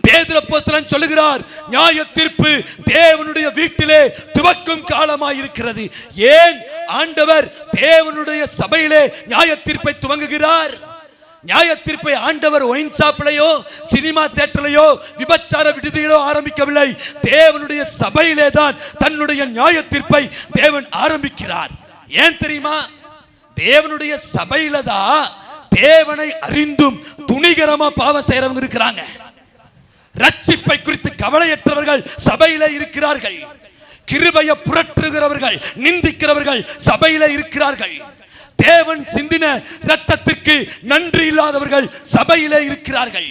பேதுரு அப்போஸ்தலன் சொல்லுகிறார், நியாய தீர்ப்பு தேவனுடைய வீட்டிலே துவக்கும் காலமாய் இருக்கிறது. ஏன் ஆண்டவர் தேவனுடைய சபையிலே நியாய தீர்ப்பை துவங்குகிறார்? நியாய தீர்ப்பை ஆண்டவர் ஒயின் ஷாப்லயோ சினிமா தியேட்டர்லயோ விபச்சார விடுதியிலோ ஆரம்பிக்கவில்லை. தேவனுடைய சபையிலே தான் தன்னுடைய நியாய தீர்ப்பை தேவன் ஆரம்பிக்கிறார். ஏன் தெரியுமா? தேவனுடைய சபையில தான் தேவனை அறிந்தும் துணிகரமா பாவம் செய்யறவங்க இருக்கிறாங்க. ரட்சிப்பை குறித்து கவலையற்றவர்கள் சபையில இருக்கிறார்கள். கிருபையை புரட்டுகிறவர்கள், நிந்திக்கிறவர்கள் சபையில இருக்கிறார்கள். தேவன் சிந்தின இரத்தத்திற்கு நன்றி இல்லாதவர்கள் சபையிலே இருக்கிறார்கள்.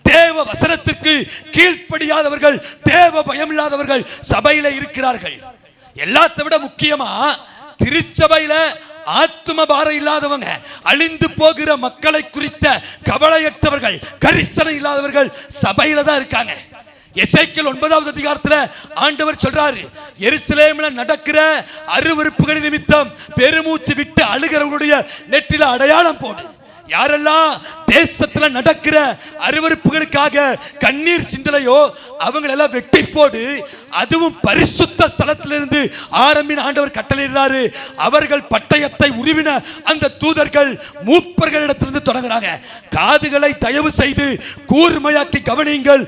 தேவ வசனத்திற்கு கீழ்ப்படியாதவர்கள், தேவ பயம் இல்லாதவர்கள் சபையிலே இருக்கிறார்கள். எல்லாத்தை விட முக்கியமா திருச்சபையில ஆத்தும பாரம் இல்லாதவங்க, அழிந்து போகிற மக்களை குறித்த கவலையற்றவர்கள், கரிசனை இல்லாதவர்கள் சபையில தான் இருக்காங்க. எசேக்கியேல் 9வது அதிகாரத்துல ஆண்டவர் சொல்றாரு, எருசலேமில் நடக்கிற அருவருப்புகளின் நிமித்தம் பெருமூச்சு விட்டு அழுகிறவங்களுடைய நெற்றில அடையாளம் போடு. யாரெல்லாம் தேசத்துல நடக்கிற அருவருப்புகளுக்காக கண்ணீர் சிந்தலையோ அவங்களெல்லாம் வெட்டி போடு. அதுவும் பரிசுத்த ஸ்தலத்திலிருந்து ஆரம்பின ஆண்டவர் கட்டளையிடுறாரு. அவர்கள் பட்டயத்தை உருவின அந்த தூதர்கள் மூப்பர்களிடத்திலிருந்து தொடங்குறாங்க. காதுகளை தயவு செய்து கூர்மையாக்கி கவனியுங்கள்.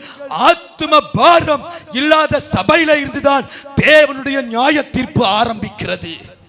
ஆத்தும பாரம் இல்லாத சபையில இருந்துதான் தேவனுடைய நியாய தீர்ப்பு ஆரம்பிக்கிறது.